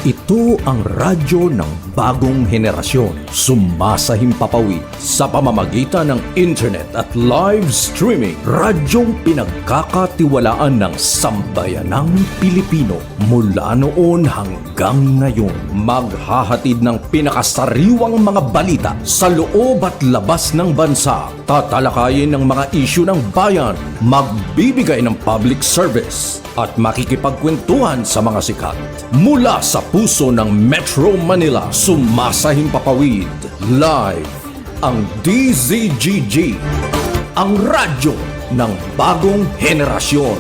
Ito ang radyo ng bagong henerasyon. Sumasahimpapawid sa pamamagitan ng internet at live streaming. Radyong pinagkakatiwalaan ng sambayanang Pilipino. Mula noon hanggang ngayon, maghahatid ng pinakasariwang mga balita sa loob at labas ng bansa. Tatalakayin ng mga isyu ng bayan, magbibigay ng public service at makikipagkwentuhan sa mga sikat. Mula sa puso ng Metro Manila, sumasahimpapawid live ang DZGG, ang radyo ng bagong henerasyon.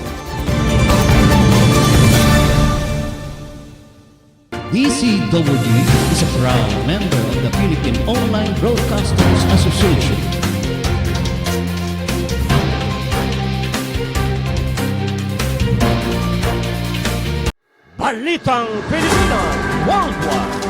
DZGG is a proud member of the Philippine Online Broadcasters Association. Balitang Pilipinas Worldwide.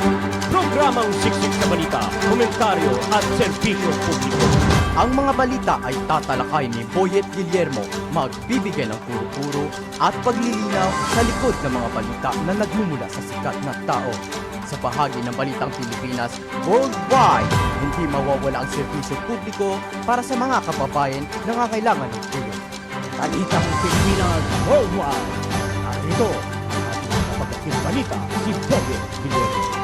Programang siksik sa balita, komentaryo at serbisyo publiko. Ang mga balita ay tatalakay ni Boyet Guillermo, magbibigay ng puro-puro at paglilinaw sa likod ng mga balita na nagmumula sa sikat na tao. Sa bahagi ng Balitang Pilipinas Worldwide, hindi mawawala ang serbisyo publiko para sa mga kababayan na nangangailangan ng tulong. Balitang Pilipinas Worldwide. At ito, pagdating balita si Boyet Guillermo.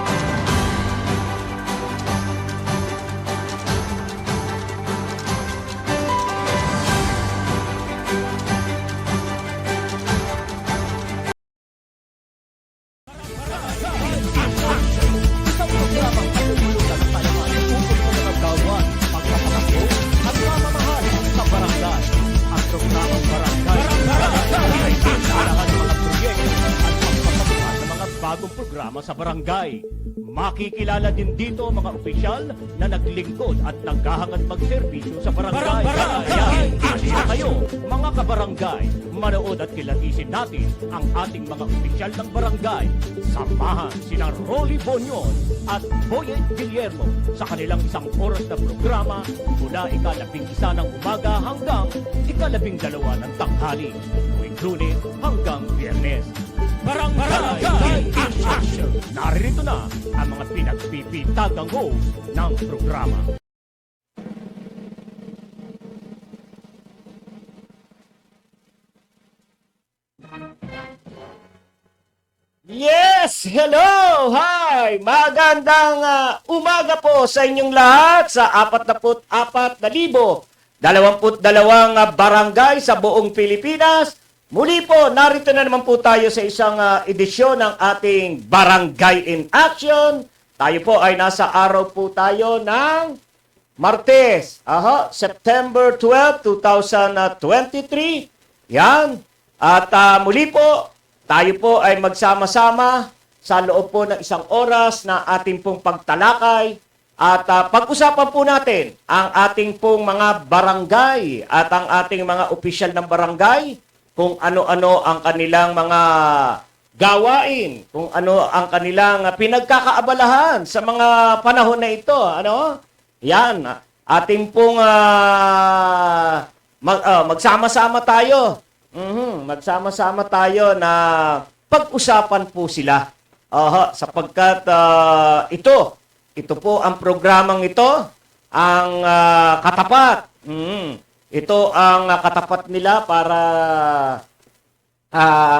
Bagong programa sa barangay. Makikilala din dito mga opisyal na naglingkod at naghahangad magserbisyo sa barangay. Kaya, halina kayo, mga kabarangay, manood at kilatisin natin ang ating mga opisyal ng barangay. Samahan sina Rolly Bonyon at Boyet Guillermo sa kanilang isang oras na programa mula ika-11 ng umaga hanggang ika-12 ng tanghali. Tuwing Lunes hanggang Biyernes. Barangay in Action! Narito na ang mga pinagpipitagang host ng programa. Yes! Hello! Hi! Magandang umaga po sa inyong lahat sa 44,22 barangay sa buong Pilipinas. Muli po, narito na naman po tayo sa isang edisyon ng ating Barangay in Action. Tayo po ay nasa araw po tayo ng Martes, September 12, 2023. Yan. At muli po, tayo po ay magsama-sama sa loob po ng isang oras na ating pong pagtalakay. At pag-usapan po natin ang ating pong mga barangay at ang ating mga opisyal ng barangay, kung ano-ano ang kanilang mga gawain, kung ano ang kanilang pinagkakaabalahan sa mga panahon na ito. Ano? Yan. Ating pong magsama-sama tayo. Magsama-sama tayo na pag-usapan po sila. Sapagkat ito po ang programang ito, ang katapat. Ito ang katapat nila para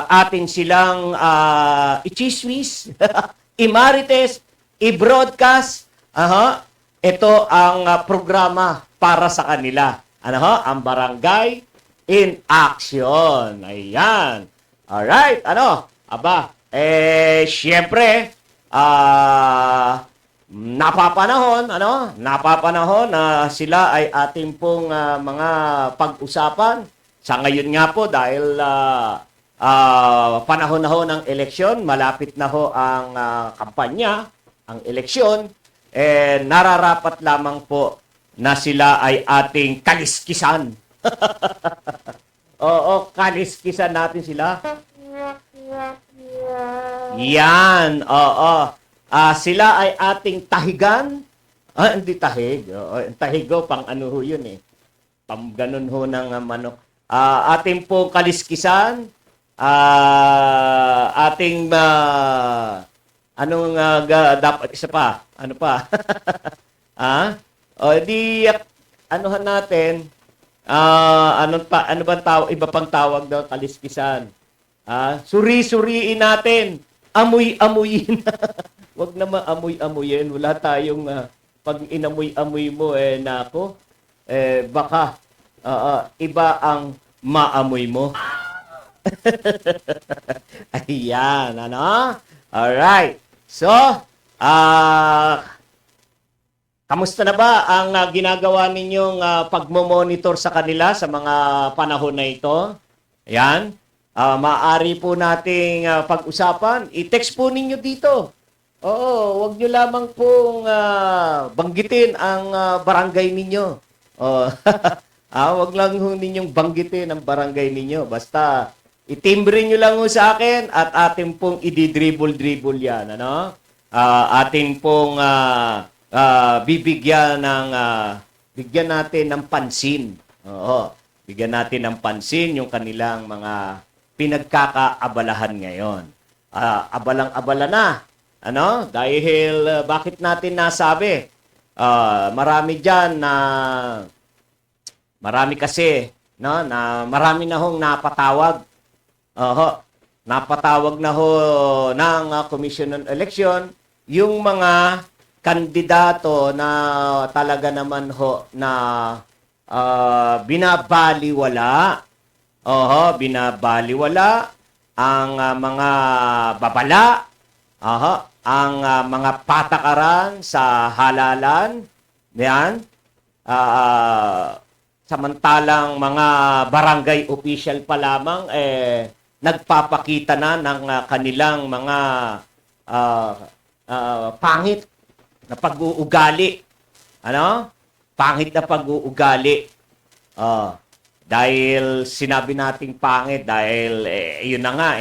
atin silang i-chismis, i-marites, i-broadcast. Ito ang programa para sa kanila. Ang Barangay in Action. Ayan. Alright. Siyempre, napapanahon na sila ay ating pong mga pag-usapan. Sa ngayon nga po dahil panahon na ho ng eleksyon, malapit na ho ang kampanya, ang eleksyon, nararapat lamang po na sila ay ating kaliskisan. Oo, kaliskisan natin sila. Yan, oo. Sila ay ating tahigan. Hindi tahig. Tahig pang ano ho yun eh. Pang ganun ho ng manok. Ating pong kaliskisan. Ating Anong dapat isa pa? Ano pa? O di anuhan natin. Ano ba iba pang tawag daw kaliskisan? Suri-suriin natin. Amoy-amoyin. Wag naman amoy-amoyin. Wala tayong pag inamoy-amoy mo nako baka iba ang maamoy mo. Ayan, ano? Alright. So, kamusta na ba ang ginagawa ninyong pagmo-monitor sa kanila sa mga panahon na ito? Ayan. Maaari po nating pag-usapan. I-text po ninyo dito. Oo, wag nyo lamang pong banggitin ang barangay ninyo. Oh, wag lang ho ninyong banggitin ang barangay ninyo. Basta itimbre nyo lang ho sa akin at atin pong i-dribble-dribble yan. Ano? Atin pong bigyan natin ng pansin. Oo, bigyan natin ng pansin yung kanilang mga pinagkakaabalahan ngayon. Abalang-abala na. Ano? Dahil bakit natin nasabi? Marami diyan na marami kasi no na marami na hong napatawag. Napatawag na ho ng Commission on Election yung mga kandidato na talaga naman ho na binabaliwala. Binabaliwala ang mga babala. Ang mga patakaran sa halalan, yan, samantalang mga barangay official pa lamang, nagpapakita na ng kanilang mga pangit na pag-uugali. Ano? Pangit na pag-uugali. Dahil sinabi nating pangit, dahil yun na nga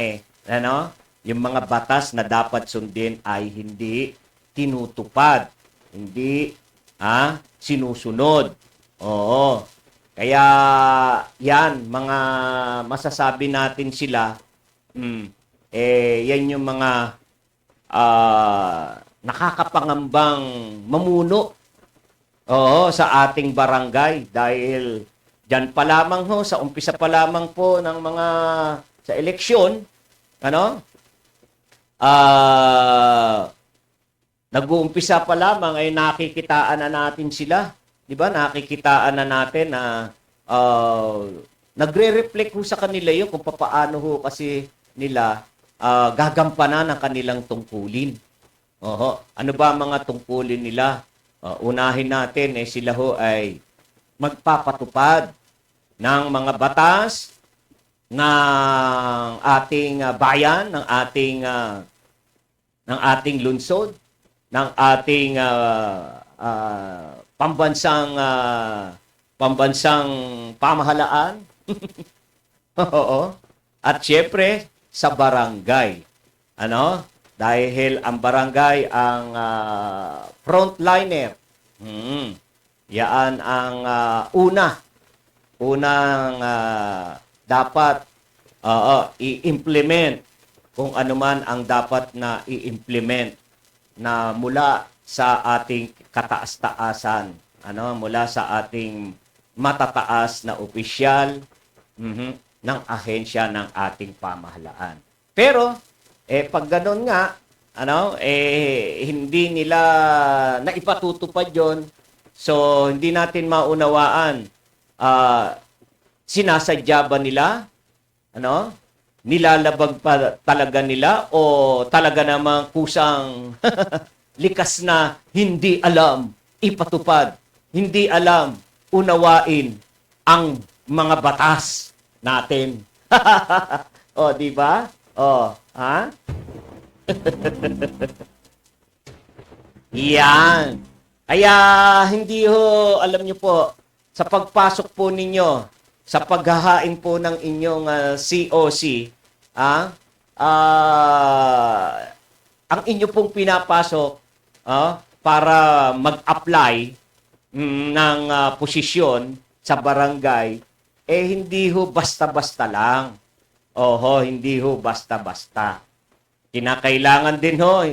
ano? Yung mga batas na dapat sundin ay hindi tinutupad, hindi sinusunod. Oo. Kaya yan, mga masasabi natin sila, yan yung mga nakakapangambang mamuno sa ating barangay dahil dyan pa lamang ho, sa umpisa pa lamang po ng mga sa eleksyon, ano? Nag-uumpisa pa lamang ay nakikitaan na natin sila. 'Di ba? Nakikitaan na natin na nagre-reflect ho sa kanila 'yung kung paano ho kasi nila gagampanan ang kanilang tungkulin. Ano ba mga tungkulin nila? Unahin natin sila ho ay magpapatupad ng mga batas ng ating bayan, ng ating lungsod, ng ating pambansang pamahalaan. Oo. At syempre sa barangay. Ano? Dahil ang barangay ang frontliner. Yan ang unang dapat i-implement kung ano man ang dapat na i-implement na mula sa ating kataas-taasan, mula sa ating matataas na opisyal ng ahensya ng ating pamahalaan. Pero pag ganun nga, hindi nila naipatutupad 'yon. So hindi natin maunawaan sinasadya ba nila? Nilalabag pa talaga nila o talaga namang kusang likas na hindi alam ipatupad, hindi alam unawain ang mga batas natin. Di ba? Yan. Kaya hindi ho, alam niyo po, sa pagpasok po ninyo sa paghahain po ng inyong COC, ang inyo pong pinapasok para mag-apply ng posisyon sa barangay, hindi ho basta-basta lang. Hindi ho basta-basta. kinakailangan din ho,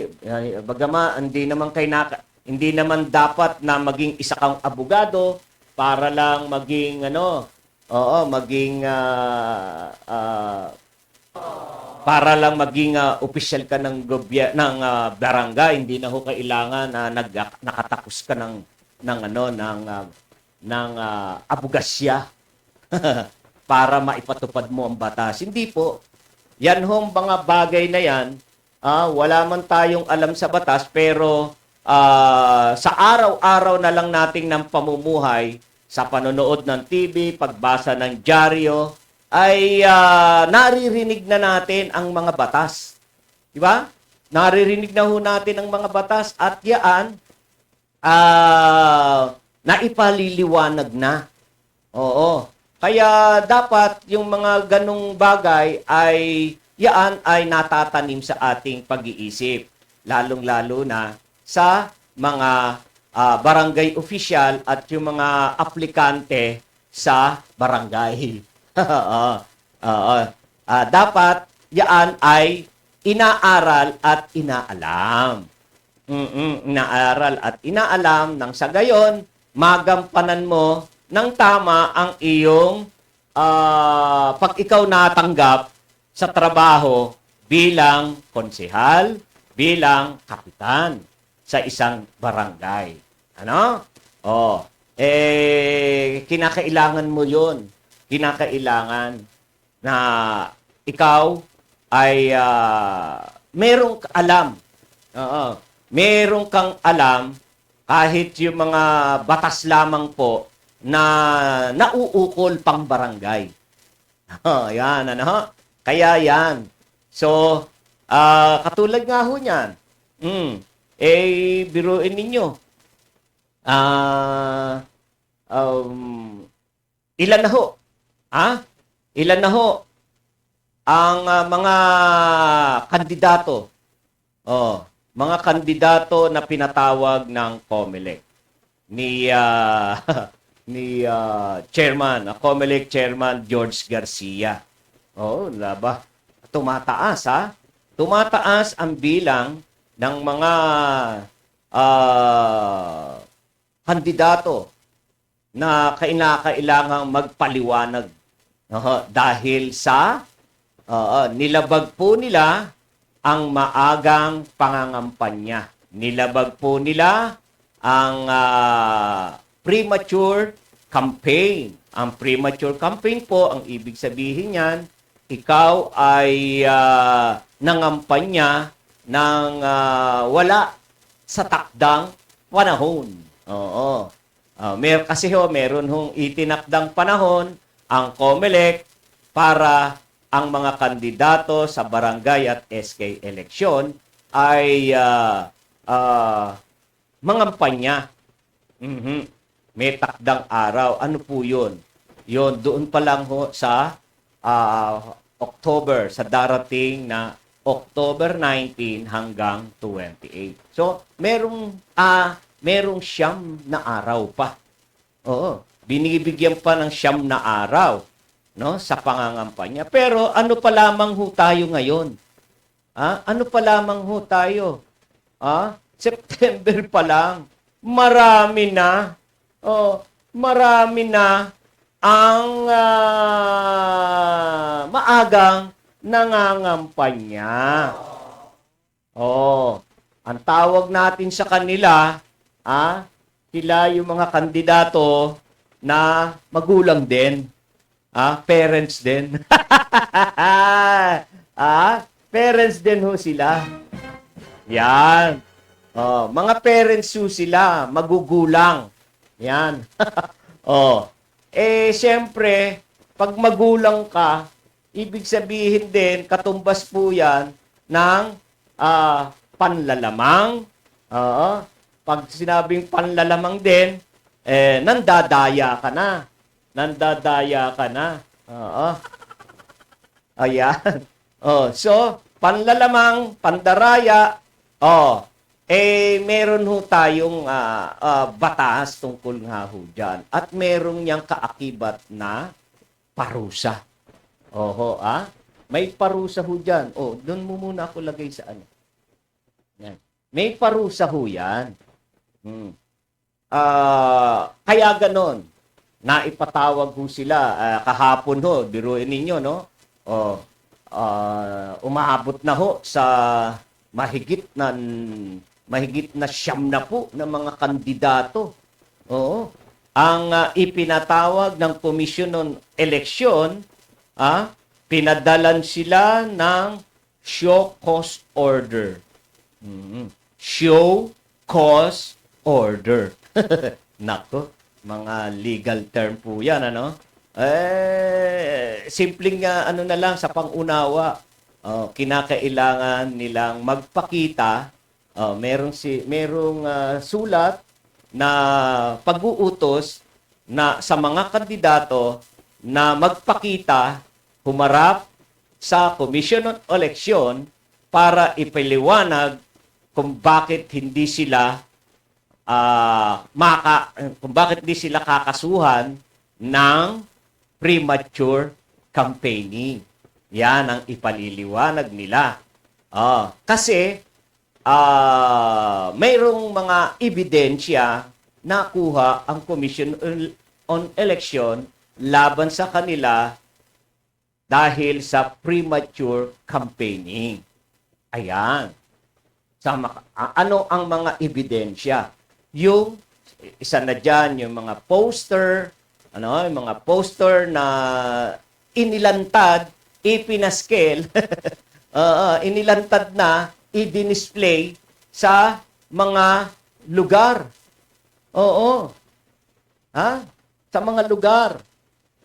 bagama hindi naman dapat na maging isa kang abogado para lang maging para lang maging opisyal ka ng barangay. Hindi na ho kailangan na nakatapos ka ng abogasya para maipatupad mo ang batas. Hindi po. Yan hong mga bagay na yan, wala man tayong alam sa batas, pero sa araw-araw na lang nating ng pamumuhay, sa panonood ng TV, pagbasa ng dyaryo, ay naririnig na natin ang mga batas. Di ba? Naririnig na ho natin ang mga batas at yaan, naipaliliwanag na. Oo. Kaya dapat yung mga ganong bagay ay yaan ay natatanim sa ating pag-iisip. Lalong-lalo na sa mga barangay official at yung mga aplikante sa barangay. Dapat yaan ay inaaral at inaalam. Inaaral at inaalam nang sa gayon, magampanan mo ng tama ang iyong pag ikaw natanggap sa trabaho bilang konsehal, bilang kapitan sa isang barangay. Ano? Kinakailangan mo yun. Kinakailangan na ikaw ay merong alam. Merong kang alam kahit yung mga batas lamang po na nauukol pang barangay. Yan, ano? Kaya yan. So, katulad nga ho niyan. Biruin ninyo. Ilan na ho? Ilan na ho ang mga kandidato? Mga kandidato na pinatawag ng COMELEC ni COMELEC Chairman George Garcia. Laba. Tumataas, Tumataas ang bilang ng mga kandidato na kailangang magpaliwanag dahil sa nilabag po nila ang maagang pangangampanya. Nilabag po nila ang premature campaign. Ang premature campaign po, ang ibig sabihin niyan, ikaw ay nangampanya ng wala sa takdang panahon. Meron hong itinakdang panahon ang COMELEC para ang mga kandidato sa barangay at SK eleksyon ay mangampanya. May takdang araw. Ano po yun? Yun, doon pa lang ho sa October, sa darating na October 19 hanggang 28. So, merong siyam na araw pa. Binibigyan pa ng siyam na araw, no, sa pangangampanya. Pero ano pa lamang ho tayo ngayon? Ano pa lamang ho tayo? September pa lang. Marami na. Marami na ang maagang nangangampanya. Ang tawag natin sa kanila, sila yung mga kandidato na magulang din. Parents din. Parents din ho sila. Yan. Mga parents ho sila, magugulang. Yan. Siyempre, pag magulang ka, ibig sabihin din, katumbas po yan ng panlalamang. Pag sinabing panlalamang din, nandadaya ka na. Nandadaya ka na. Ayan. So, panlalamang, pandaraya, meron ho tayong batas tungkol nga ho dyan. At meron niyang kaakibat na parusa. May parusa ho dyan. Doon mo muna ako lagay sa ano. Yan. May parusa ho yan. Kaya ganon, naipatawag ho sila kahapon ho, biruin ninyo, no? Umaabot na ho sa mahigit na 9 na mga kandidato. Oo. Ang ipinatawag ng Commission on Election, pinadalan sila ng show cause order. Show cause order. Nako, mga legal term po yan, ano? Simpleng ano na lang sa pangunawa. Kinakailangan nilang magpakita. Merong sulat na pag-uutos na sa mga kandidato na magpakita, humarap sa Commission on Election para ipaliwanag kung bakit hindi sila kakasuhan ng premature campaigning. Yan ang ipaliliwanag nila. Kasi mayroong mga ebidensya na kuha ang Commission on Election laban sa kanila dahil sa premature campaigning. Ayan. Ano ang mga ebidensya? Yung isa na dyan, yung mga poster, yung mga poster na inilantad, ipinascale, inilantad na, i-display sa mga lugar. Sa mga lugar.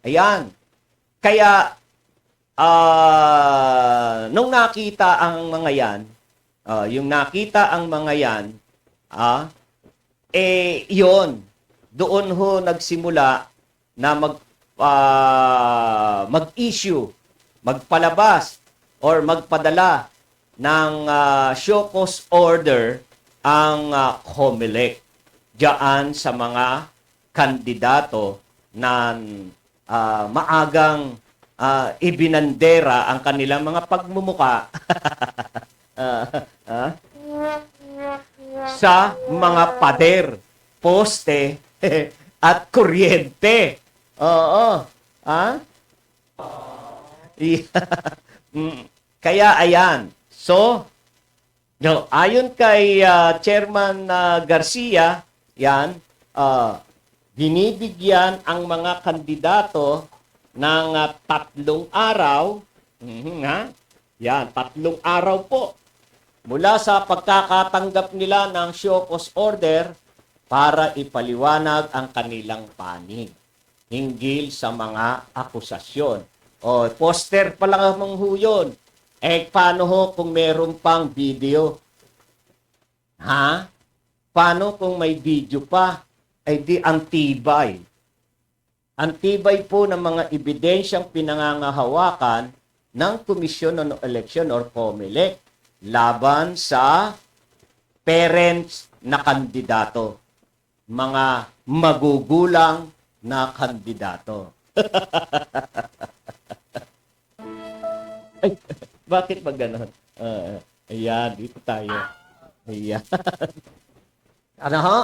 Ayan. Kaya, nung nakita ang mga yan, yun, doon ho nagsimula na mag-issue, magpalabas, or magpadala ng show cause order ang COMELEC diyan sa mga kandidato na maagang ibinandera ang kanilang mga pagmumuka sa mga pader, poste, at kuryente. Kaya ayan. So, ayon kay Chairman Garcia, yan, binibigyan ang mga kandidato ng 3 araw. Yan, 3 araw po mula sa pagkakatanggap nila ng show cause order para ipaliwanag ang kanilang panig hinggil sa mga akusasyon. Poster pa lang ang yun. Paano ho kung meron pang video? Paano kung may video pa? Di antibay. Antibay po ng mga ebidensyang pinangangahawakan ng Commission on Election or COMELEC laban sa parents na kandidato. Mga magugulang na kandidato. Ay, bakit ba ganon? Ayan, dito tayo. Ayan. Ano ho?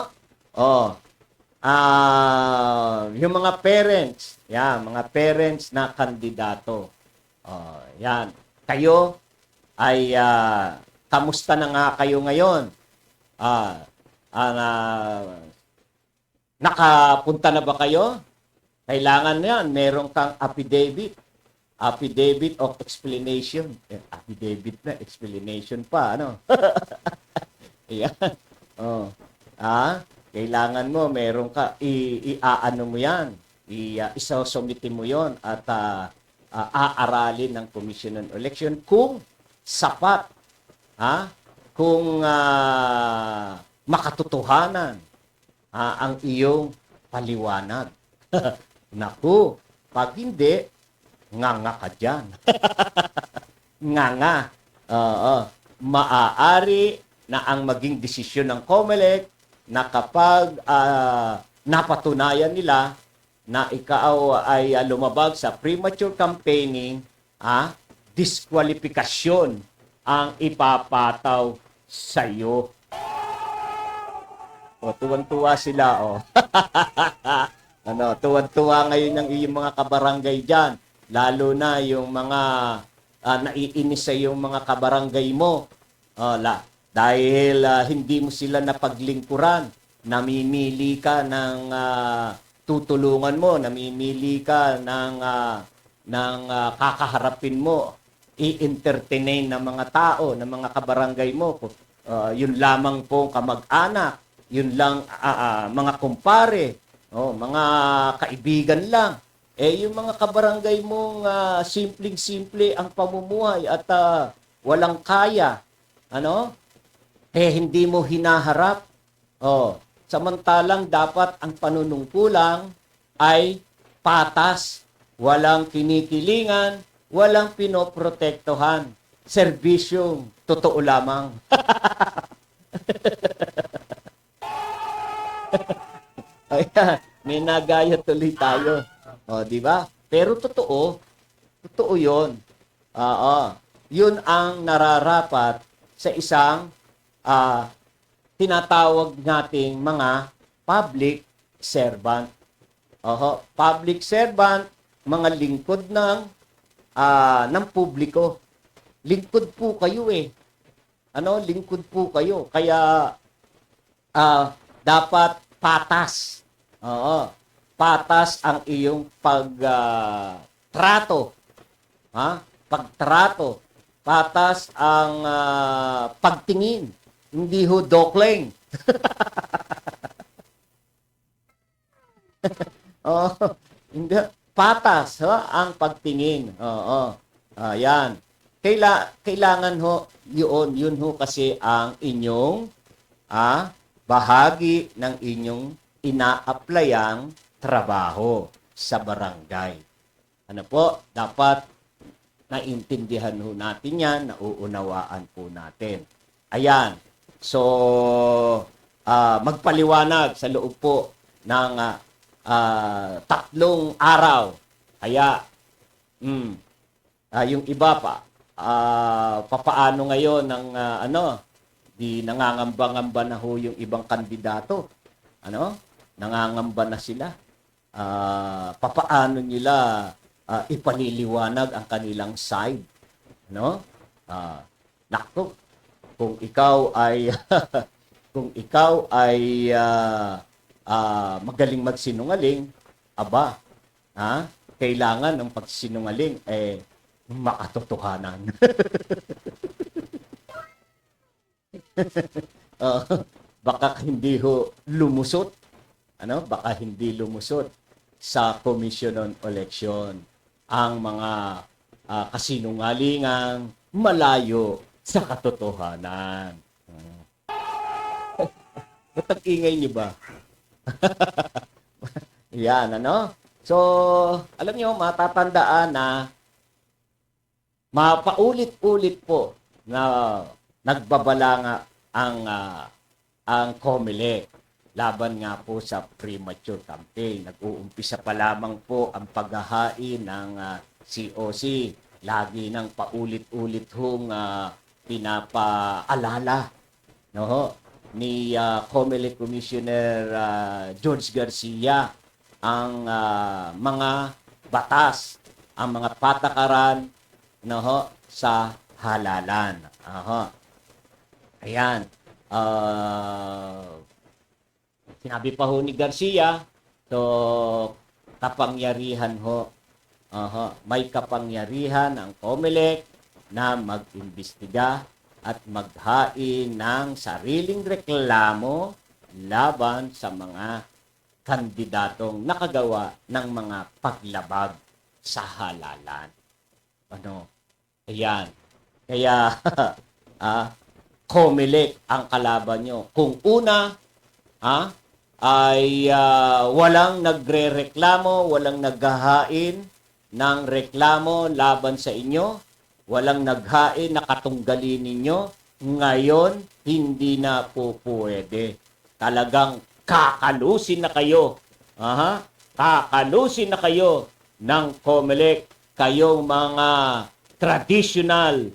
Yung mga parents, mga parents na kandidato. Yan. Kayo ay kamusta na nga kayo ngayon? Nakapunta na ba kayo? Kailangan yan, meron kang affidavit. Affidavit of explanation. Affidavit na, explanation pa, ano? Ayan. Kailangan mo, meron ka, iaano mo yan. Isasumite mo yon at aaralin ng Commission on Election kung sapat, kung makatotohanan ang iyong paliwanag. Naku, pag hindi, nga ka dyan. Nga. Maaari na ang maging desisyon ng COMELEC na kapag napatunayan nila na ikaw ay lumabag sa premature campaigning, diskwalifikasyon ang ipapataw sa iyo. O, tuwan-tuwa sila, o. Tuwan-tuwa ngayon ang iyong mga kabarangay dyan. Lalo na yung mga naiinis sa yung mga kabarangay mo. Dahil hindi mo sila napaglingkuran. Namimili ka ng tutulungan mo. Namimili ka ng kakaharapin mo. I-entertain ng mga tao, ng mga kabarangay mo. Yun lamang po kamag-anak. Yun lang mga kumpare. Mga kaibigan lang. Yung mga kabarangay mong simpleng-simple ang pamumuhay at walang kaya. Hindi mo hinaharap. Samantalang dapat ang panunungkulang ay patas, walang kinikilingan, walang pinoprotektohan. Serbisyong totoo lamang. Ayan, may nagaya tuloy tayo. Di ba? Pero totoo 'yon. Yun ang nararapat sa isang tinatawag nating mga public servant. Public servant, mga lingkod ng publiko. Lingkod po kayo eh. Lingkod po kayo. Kaya dapat patas. Patas ang iyong pagtrato. Pagtrato. Patas ang pagtingin. Hindi ho dokling. Hindi. Patas ang pagtingin. Ayan. Kailangan ho yun ho kasi ang inyong bahagi ng inyong ina-applyang trabaho sa barangay. Dapat naintindihan ho natin yan, nauunawaan po natin. Ayan. So, magpaliwanag sa loob po ng 3 araw. Kaya, yung iba pa, papaano ngayon ng di nangangamba-ngamba na ho yung ibang kandidato. Nangangamba na sila. Papaano nila ipaliliwanag ang kanilang side. Nakto, kung ikaw ay magaling magsinungaling, kailangan ng pagsinungaling makatotohanan. Baka hindi ho lumusot. Baka hindi lumusot sa Commission on Election ang mga kasinungalingang malayo sa katotohanan. Ba't ang ingay niyo ba? Yan, So, alam niyo, matatandaan na mapaulit-ulit po na nagbabala nga ang COMELEC laban nga po sa premature campaign. Nag-uumpisa pa lamang po ang paghahain ng COC. Lagi nang paulit-ulit hong pinapaalala ni COMELEC Commissioner George Garcia ang mga batas, ang mga patakaran sa halalan. Ayan. Sinabi pa ho ni Garcia, kapangyarihan ho. May kapangyarihan ang COMELEC na mag-imbestiga at maghain ng sariling reklamo laban sa mga kandidatong nakagawa ng mga paglabag sa halalan. Ayan. Kaya, COMELEC ang kalaban nyo. Kung una, ay walang nagre-reklamo, walang naghahain ng reklamo laban sa inyo, walang naghain na katunggalin ninyo, ngayon, hindi na po pwede. Talagang kakalusin na kayo. Kakalusin na kayo ng COMELEC, kayong mga traditional,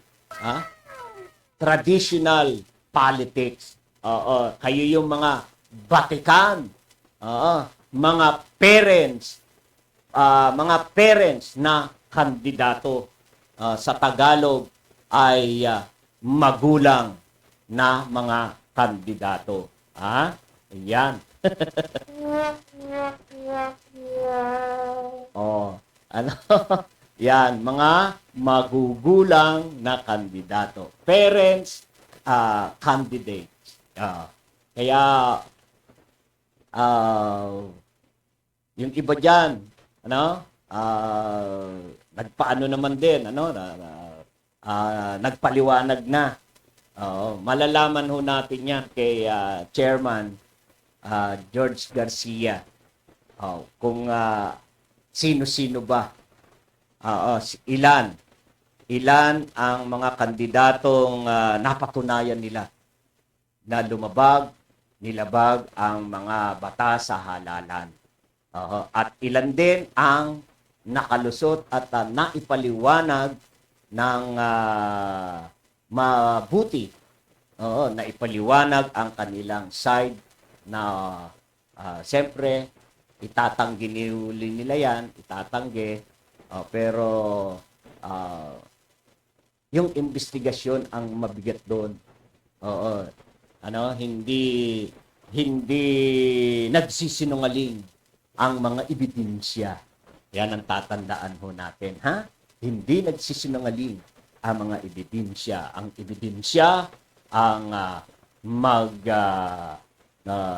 traditional politics. Oo, kayo yung mga batikan. Oo, mga parents na kandidato. Sa Tagalog ay magulang na mga kandidato. Ayan. Oh, ano? Yan, mga magugulang na kandidato. Parents, candidates. Kaya, yung iba dyan, nagpaano naman din, nagpaliwanag na. Malalaman ho natin yan kay Chairman George Garcia. Kung sino-sino ba, ilan ang mga kandidatong napatunayan nila na nilabag ang mga batas sa halalan. At ilan din ang nakalusot at naipaliwanag ng mabuti. Naipaliwanag ang kanilang side na siyempre itatanggi nila yan, itatanggi. Pero yung investigasyon ang mabigat doon. Hindi nagsisinungaling ang mga ebidensya. Yan ang tatandaan ho natin, Hindi nagsisinungaling ang mga ebidensya. Ang ebidensya ang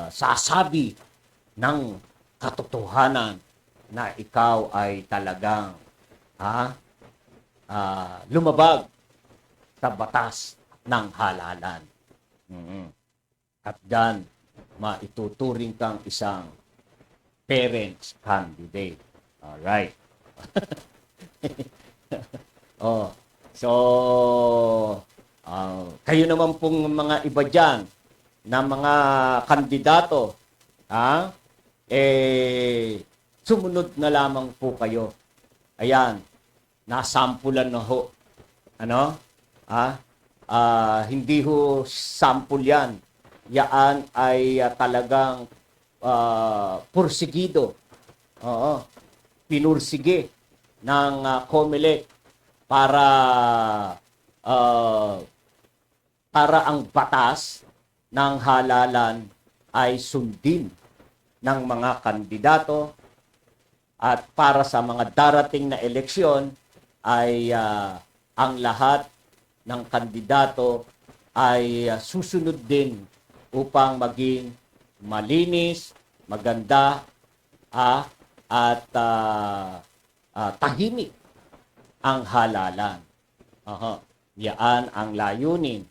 sasabi ng katotohanan na ikaw ay talagang lumabag sa batas ng halalan. At dyan, maituturing kang isang parents candidate. Alright. Kayo naman pong mga iba dyan na mga kandidato, sumunod na lamang po kayo. Ayan, nasampulan na ho. Hindi ho sample yan. Yan ay talagang pursigido. Pinursige ng COMELEC para ang batas ng halalan ay sundin ng mga kandidato at para sa mga darating na eleksyon ay ang lahat ng kandidato ay susunod din upang maging malinis, maganda, at tahimik ang halalan. Yan ang layunin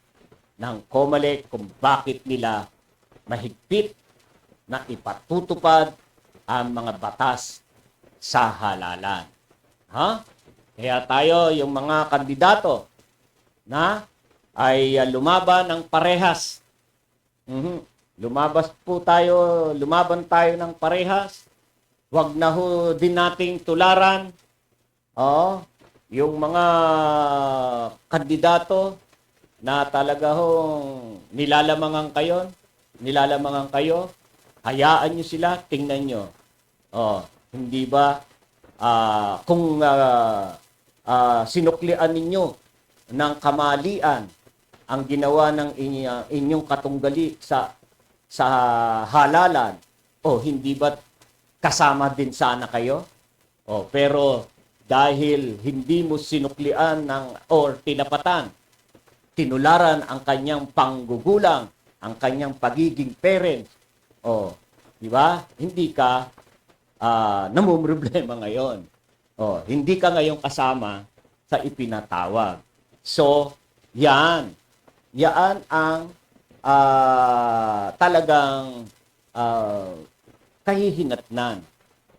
ng COMELEC kung bakit nila mahigpit na ipatutupad ang mga batas sa halalan. Kaya tayo, yung mga kandidato na ay lumaban ng parehas. Lumaban tayo ng parehas. Huwag na ho din nating tularan. Yung mga kandidato na talaga hong nilalamangan kayo, hayaan nyo sila, tingnan nyo. Hindi ba kung sinuklian ninyo ng kamalian ang ginawa ng inyong katunggali sa halalan, hindi ba kasama din sana kayo? Pero dahil hindi mo sinuklian tinularan ang kanyang panggugulang, ang kanyang pagiging parent, di ba? Hindi ka namumroblema ngayon. Hindi ka ngayon kasama sa ipinatawag. So, yan ang talagang kahihinatnan.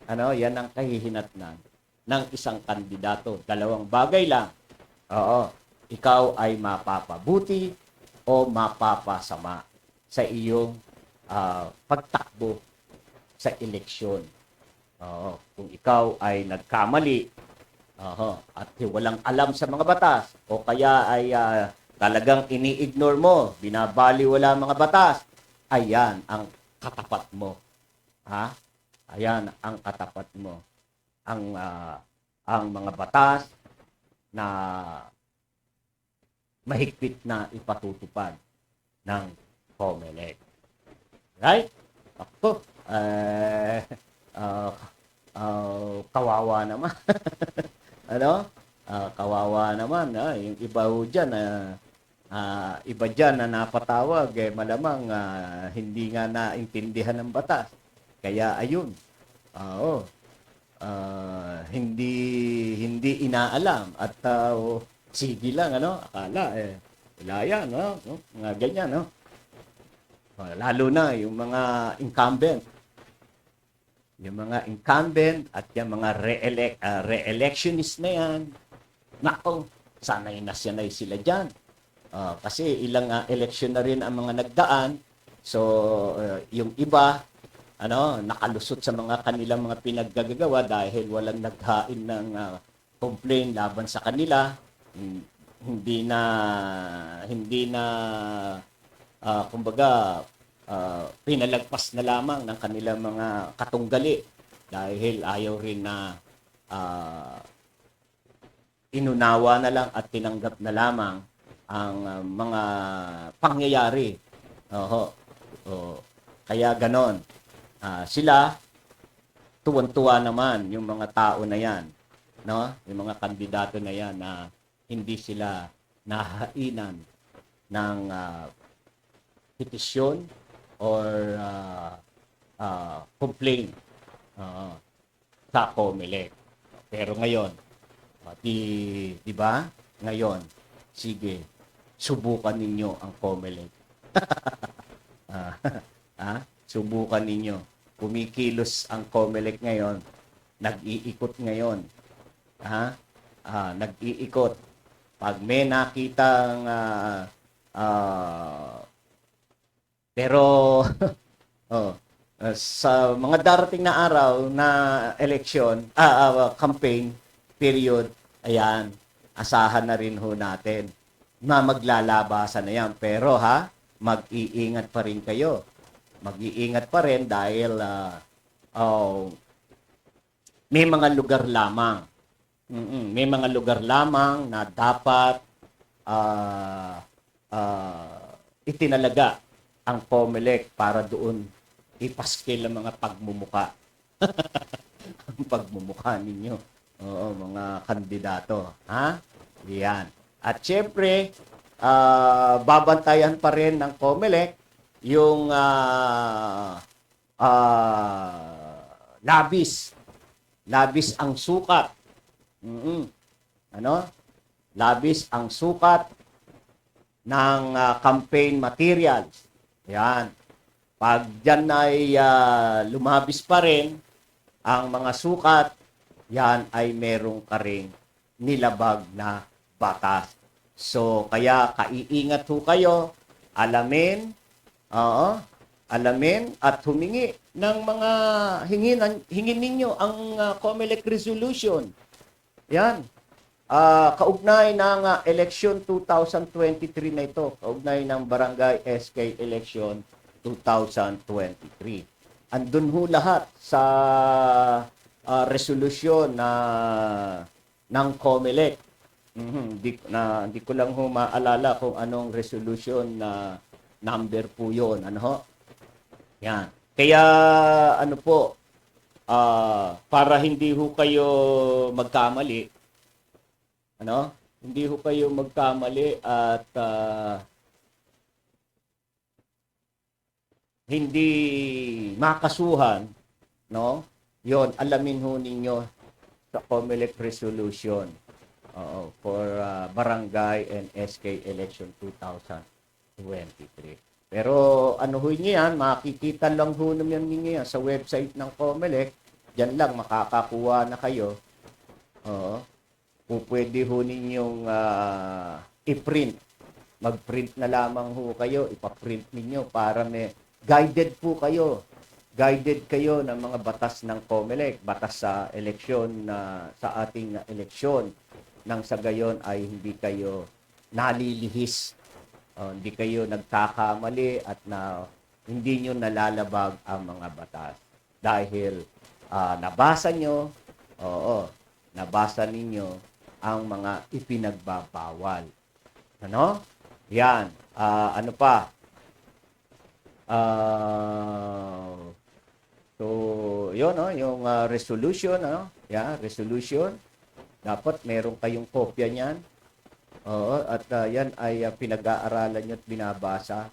Yan ang kahihinatnan ng isang kandidato. Dalawang bagay lang. Ikaw ay mapapabuti o mapapasama sa iyong pagtakbo sa eleksyon. Kung ikaw ay nagkamali, Oho. At walang alam sa mga batas o kaya ay talagang ini-ignore mo, binabaliwala ang mga batas, ayan ang katapat mo. Ha? Ayan ang katapat mo. Ang mga batas na mahigpit na ipatutupad ng COMELEC. Right? Ako, kawawa naman. Ano? Kawawa naman. Yung iba ho dyan, iba dyan na napatawag, malamang hindi nga naintindihan ng batas. Kaya ayun. Oo. Hindi inaalam at sige lang, ano? Akala, wala yan, no? Mga ganyan, no? Lalo na yung mga incumbent. Yung mga incumbent at yung mga re-electionist na yan, nako, sanay na sila dyan. Kasi ilang eleksyon na rin ang mga nagdaan. So, yung iba, nakalusot sa mga kanilang mga pinaggagawa dahil walang naghain ng complaint laban sa kanila. Hindi na kumbaga pinalagpas na lamang ng kanilang mga katunggali dahil ayaw rin na inunawa na lang at tinanggap na lamang ang mga pangyayari. Kaya ganon. Sila tuwan-tuwa naman yung mga tao na yan, no? Yung mga kandidato na yan na hindi sila nahainan ng petisyon or complaint sa COMELEC. Pero ngayon, di ba? Ngayon, sige, subukan ninyo ang COMELEC. Subukan ninyo. Kumikilos ang COMELEC ngayon. Nag-iikot ngayon. Nag-iikot. Pag may nakitang pero sa mga darating na araw na eleksyon, campaign period, ayan, asahan na rin ho natin na maglalabasan na yan. Pero mag-iingat pa rin kayo. Mag-iingat pa rin dahil may mga lugar lamang. May mga lugar lamang na dapat itinalaga ang COMELEC para doon ipaskil ang mga pagmumuka. Ang pagmumuka ninyo. Oo, mga kandidato. Yan. At syempre, babantayan pa rin ng COMELEC yung labis ang sukat. Labis ang sukat ng campaign materials. Yan. Pag dyan ay lumabis pa rin ang mga sukat, yan ay merong karing nilabag na batas. So, kaya kaiingat ho kayo, alamin at humingi ng mga hingin ninyo ang COMELEC resolution. Yan. Kaugnay ng election 2023 na ito. Kaugnay ng Barangay SK election 2023. Andun ho lahat sa resolusyon ng COMELEC. Hindi ko lang ho maalala kung anong resolution na number po yun. Yan. Kaya para hindi ho kayo magkamali, hindi ho kayo magkamali at hindi makasuhan, no? Yon, alamin ho ninyo sa COMELEC resolution for Barangay and SK election 2023. Pero ho niyo yan, makikita lang ho naman ninyo yan sa website ng COMELEC. Diyan lang makakakuha na kayo. Pwede ho ninyong i-print. Mag-print na lamang ho kayo, ipa-print ninyo para may guided po kayo guided kayo ng mga batas ng COMELEC, batas sa eleksyon sa ating eleksyon, nang sa gayon ay hindi kayo nalilihis, hindi kayo nagkakamali at hindi nyo nalalabag ang mga batas. Dahil nabasa nyo, nabasa ninyo ang mga ipinagbabawal. Ano? Yan. Ano pa? So, yun, yung resolution, resolution. Dapat meron kayong kopya niyan. At yan ay pinag-aaralan nyo at binabasa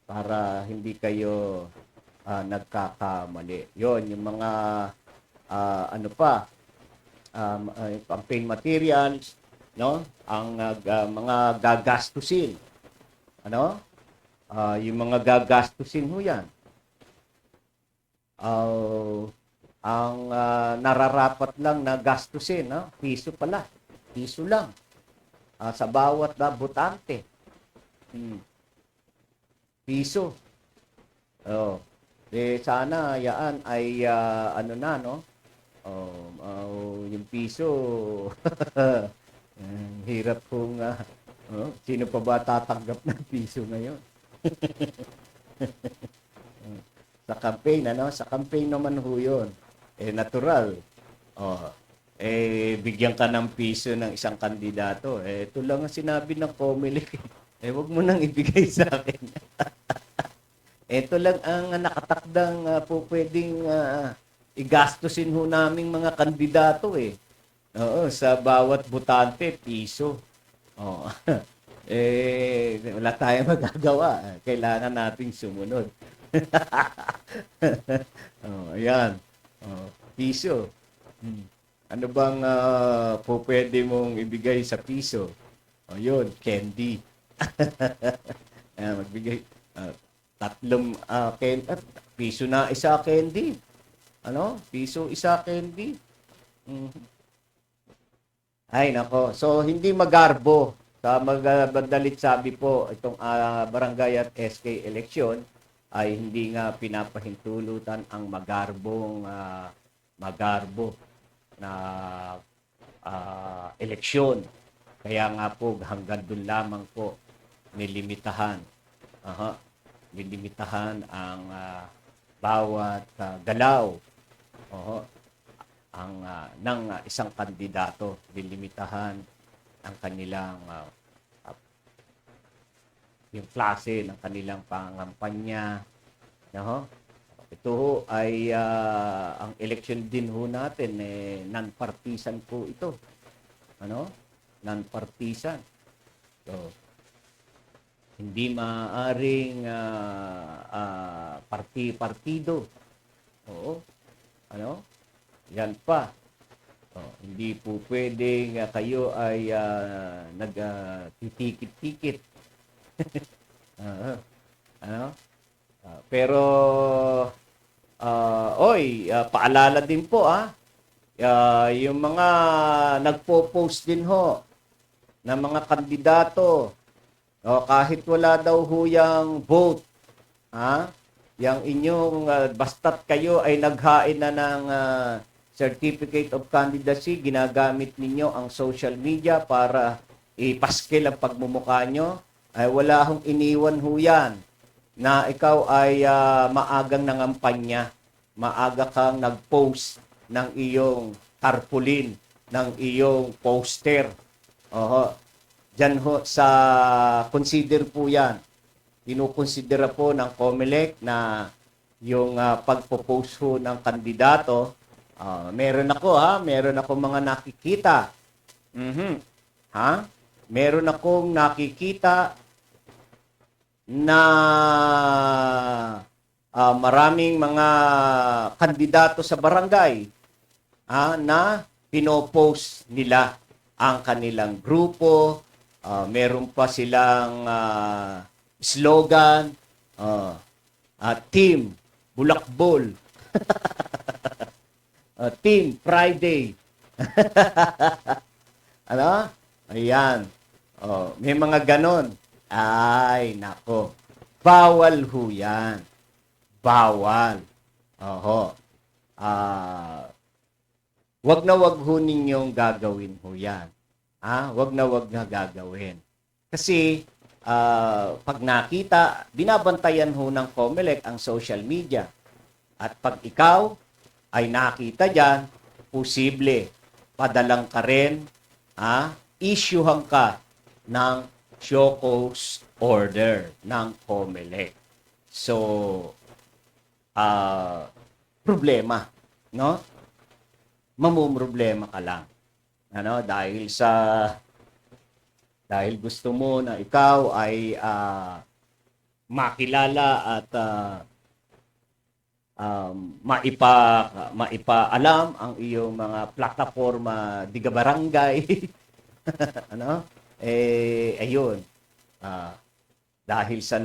para hindi kayo nagkakamali. Yun, yung mga campaign materials, no? Ang mga gagastusin. Ano? Yung mga gagastusin ho yan. Ang nararapat lang na gastusin, no? Piso pala. Piso lang. Sa bawat botante. Piso. Sana yan ay yung piso. Hirap kung sino pa ba tatanggap ng piso ngayon? Sa campaign, Sa campaign naman ho yun. Natural. Bigyan ka ng piso ng isang kandidato. Ito lang ang sinabi ng COMELEC. Wag mo nang ibigay sa akin. Ito lang ang nakatakdang pwedeng igastusin ho naming mga kandidato sa bawat botante, piso. Wala tayong magagawa. Kailangan nating sumunod. Ayan. Piso. Ano bang pwede mong ibigay sa piso? Yun, candy. Magbigay tatlong piso na isa candy. Piso isa candy. Ay, nako. So, hindi magarbo. Sa magdalit sabi po, itong barangay at SK election ay hindi nga pinapahintulutan ang magarbo na eleksyon. Kaya nga po, hanggang doon lamang po nilimitahan. Nilimitahan ang bawat galaw. Ng isang kandidato, nilimitahan ang kanilang yung klase ng kanilang pangampanya. Ito ho ay ang election din ho natin non-partisan po ito. Non-partisan. So, hindi maaring partido. Yan pa. Hindi po pwedeng kayo ay nagtitikit-tikit. Pero paalala din po yung mga nagpo-post din ho ng mga kandidato, kahit wala daw huyang vote, yang inyong basta't kayo ay naghain na ng certificate of candidacy, ginagamit ninyo ang social media para ipaskil ang pagmumukha nyo, ay wala hong iniwan ho yan na ikaw ay maagang nangampanya, maaga kang nag-post ng iyong tarpaulin, ng iyong poster. Diyan ho sa consider po yan. Kinukonsidera po ng COMELEC na yung pagpo-post ho ng kandidato, meron ako mga nakikita. Meron akong nakikita na maraming mga kandidato sa barangay na pinopost nila ang kanilang grupo. Meron pa silang slogan, Team Bulakbol. Team Friday. Ayan. May mga ganon. Ay, nako. Bawal ho yan. Bawal. Oho. Wag na wag ho ninyong gagawin ho yan. Wag na wag na gagawin. Kasi, pag nakita, binabantayan ho ng COMELEC ang social media. At pag ikaw ay nakita dyan, posible, padalang ka rin, issuehan ka ng show cause order ng COMELEC. So, problema, no? Mamumroblema ka lang. Dahil gusto mo na ikaw ay makilala at maipaalam ang iyong mga plataforma diga barangay. Ayun. Dahil sa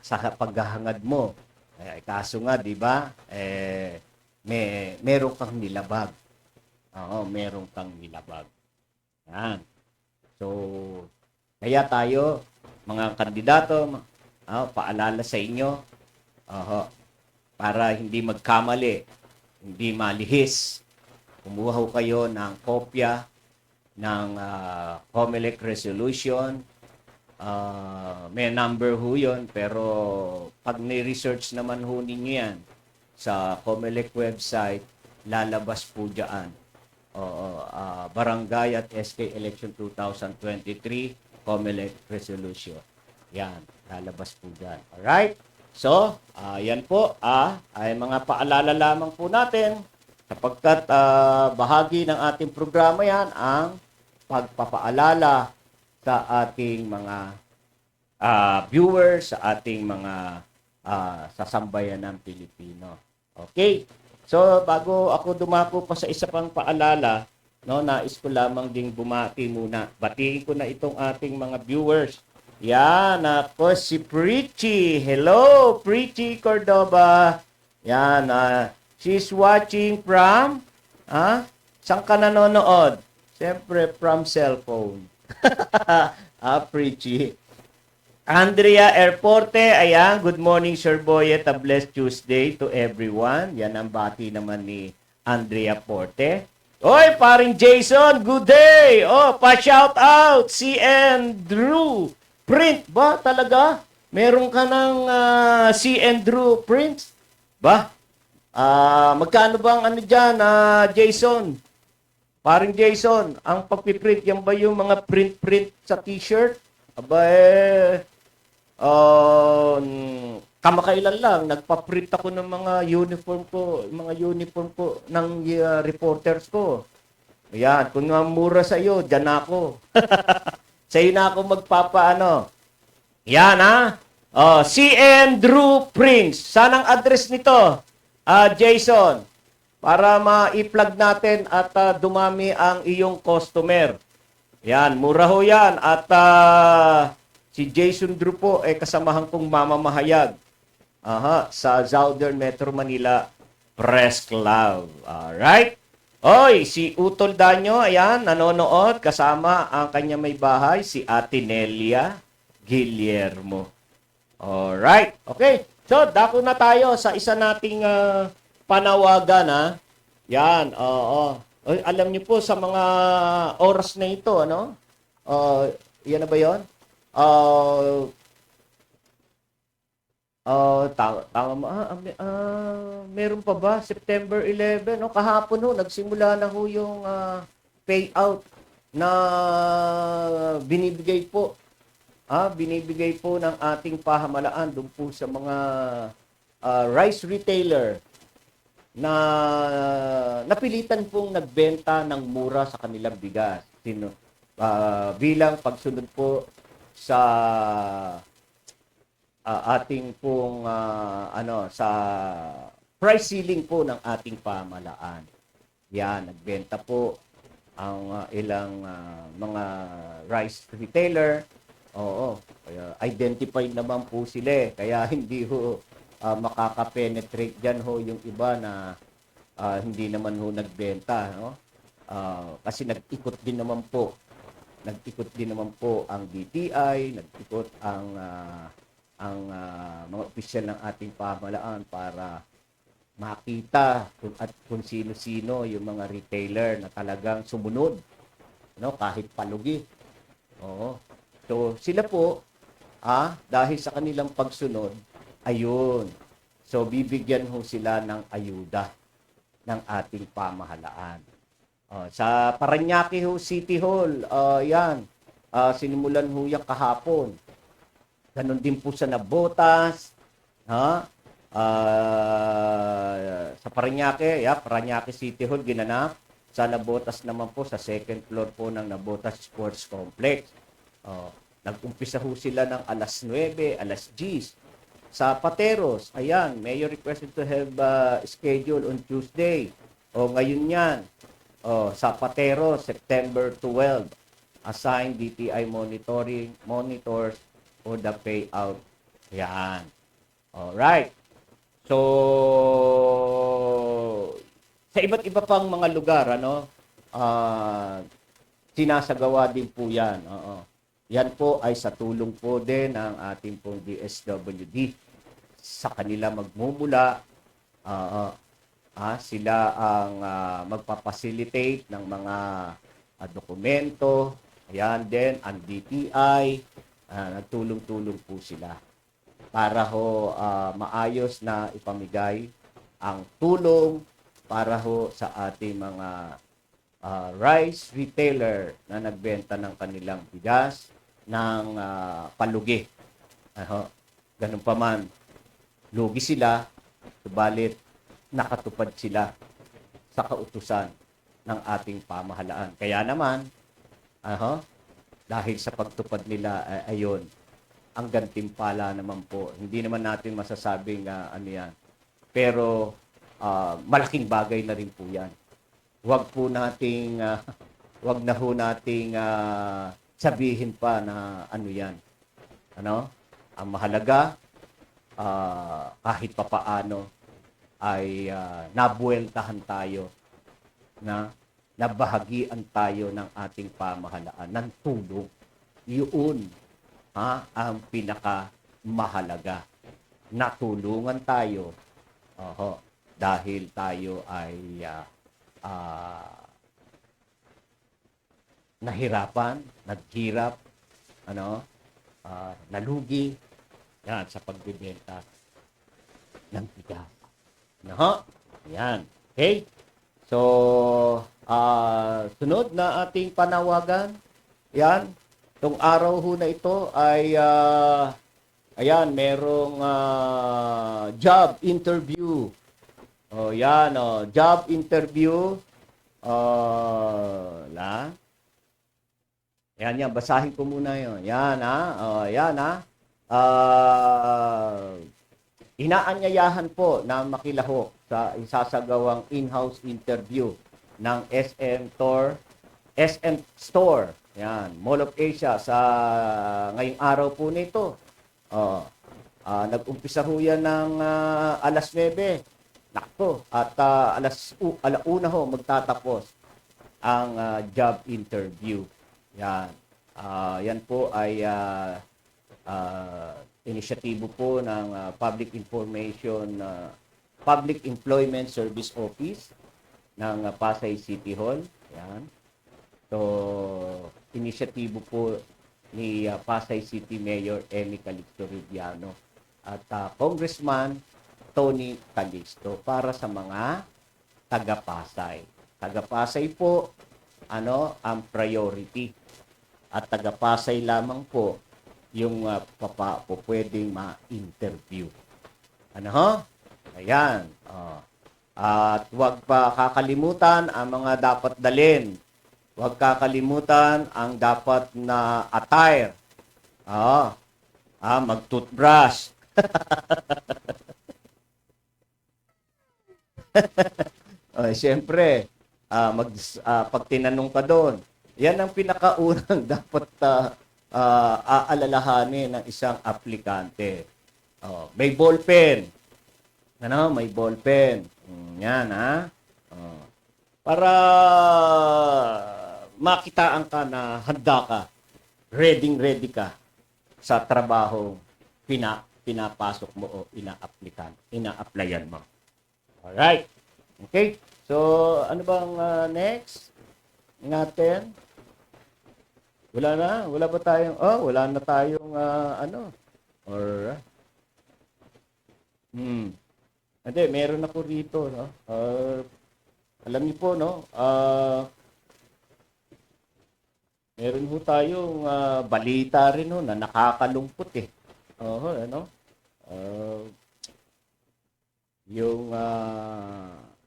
sa paghahangad mo, kaso nga, di ba? Meron kang nilabag. Oo, meron kang nilabag. Yan. So, kaya tayo, mga kandidato, paalala sa inyo, para hindi magkamali, hindi malihis, kumuha ho kayo ng kopya ng COMELEC resolution. May number ho yun, pero pag ni-research naman ho ninyo yan sa COMELEC website, lalabas po dyan. Barangay at SK Election 2023 COMELEC resolution. Yan, lalabas po dyan. Alright? So, yan po, ay mga paalala lamang po natin sapagkat bahagi ng ating programa yan ang pagpapaalala sa ating mga viewers, sa ating mga sasambayan ng Pilipino. Okay? So, bago ako dumako pa sa isa pang paalala, nais ko lamang ding bumati muna. Batiin ko na itong ating mga viewers. Yan, ako si Preachy. Hello, Preachy Cordoba. Yan, she's watching from, saan ka nanonood? Siyempre, from cellphone. Preachy. Andrea Airporte, ayan, good morning, Sir Boyet. A blessed Tuesday to everyone. Yan ang bati naman ni Andrea Porte. Oy, paring Jason, good day! Pa-shout out, CN Drew. Print ba talaga? Meron ka ng CN Drew print? Ba? Magkano bang ano dyan, Jason? Paring Jason, ang pagpiprint, yan ba yung mga print sa t-shirt? Aba kamakailan lang, nagpa-print ako ng mga uniform ko ng reporters ko. Ayan, kung mura sa iyo, dyan ako. Sa iyo na ako magpapaano. Yan CN Drew Prince. Saan ang address nito? Jason, para ma-i-plug natin at dumami ang iyong customer. Yan, mura ho yan. At si Jason Drew po ay kasamahan kong mamamahayag sa Southern Metro Manila Press Club. Alright? Oy, si Utol Danyo, ayan, nanonood kasama ang kanya may bahay, si Ate Nelia Guillermo. Alright, okay. So, dako na tayo sa isa nating panawagan, Yan, alam niyo po sa mga oras na ito, yan na ba yun? Meron pa ba? September 11, kahapon nagsimula na yung payout na binibigay po ng ating pamahalaan doon po sa mga rice retailer na napilitan pong nagbenta ng mura sa kanilang bigas. Bilang pagsunod po sa ating pong sa price ceiling po ng ating pamahalaan. Yan, nagbenta po ang ilang mga rice retailer. Kaya identified naman po sila. Kaya hindi makaka-penetrate dyan yung iba na hindi naman nagbenta. Kasi nag-ikot din naman po ang DTI, nag-ikot ang mga opisyal ng ating pamahalaan para makita kung sino-sino yung mga retailer na talagang sumunod, no, kahit palugi. Oo. So sila po, dahil sa kanilang pagsunod, ayun. So bibigyan ho sila ng ayuda ng ating pamahalaan. Sa Parañaque ho City Hall, yan. Sinimulan ho yan kahapon. Ganon din po sa Navotas, sa Parañaque, Parañaque City Hall ginanap. Sa Navotas naman po, sa second floor po ng Navotas Sports Complex. Nag-umpisa ho sila ng alas 9, alas 10. Sa Pateros, ayan, Mayor requested to have schedule on Tuesday. Ngayon yan. Sa Pateros, September 12, assign DTI monitors for the payout. Yan. Alright. So, sa iba't iba pang mga lugar, sinasagawa din po yan. Yan po ay sa tulong po din ng ating pong DSWD. Sa kanila magmumula, sila ang magpapacilitate ng mga dokumento. Ayan din, ang DTI, nagtulong-tulong po sila para ho maayos na ipamigay ang tulong para ho sa ating mga rice retailer na nagbenta ng kanilang bigas ng palugi. Ganun pa man, lugi sila, subalit nakatupad sila sa kautusan ng ating pamahalaan. Kaya naman, dahil sa pagtupad nila, ayon, ang gantimpala naman po. Hindi naman natin masasabing ano yan. Pero malaking bagay na rin po yan. Huwag na ho nating sabihin pa na ano yan. Ang mahalaga, kahit papaano, ay nabueltahan tayo na nabahagian tayo ng ating pamahalaan ng tulong. Yun ang pinakamahalaga. Natulungan tayo dahil tayo ay nahirapan, naghirap, nalugi yan sa pagbebenta ng bigas. Yan. Okay? So, sunod na ating panawagan. Yan. Itong araw ho na ito ay, ayan, merong job interview. Yan, job interview. Yan, basahin ko muna yun. Yan, yan, inaanyayahan po na makilahok sa isasagawang in-house interview ng SM Store, yan, Mall of Asia sa ngayong araw po nito. Nag-umpisa ho yan ng alas 9. Nakto, at alauna ho magtatapos ang job interview. Yan. Yan po ay inisyatibo po ng Public Employment Service Office ng Pasay City Hall. Yan. So, inisyatibo po ni Pasay City Mayor Emmy Calixto Rubiano at Congressman Tony Calixto para sa mga taga-Pasay. Taga-Pasay po, ang priority. At taga-Pasay lamang po yung pwedeng ma-interview. Ayan. At huwag pa kakalimutan ang mga dapat dalhin. Huwag kakalimutan ang dapat na attire. Mag-toothbrush. Siyempre, pag tinanong ka doon, yan ang pinakaunang dapat aalalahanin ng isang aplikante. May ballpen. May ballpen. Yan, para makitaan ka na handa ka, ready ka sa trabaho pinapasok mo o ina-applyan mo. Alright. Okay. So, ano bang next natin? Wala na? Wala ba tayong, wala na tayong, or, hindi, meron ako rito, no? Alam niyo po, no? Meron ho tayong balita rin, no, na nakakalungkot, eh. Oo, ano? Yung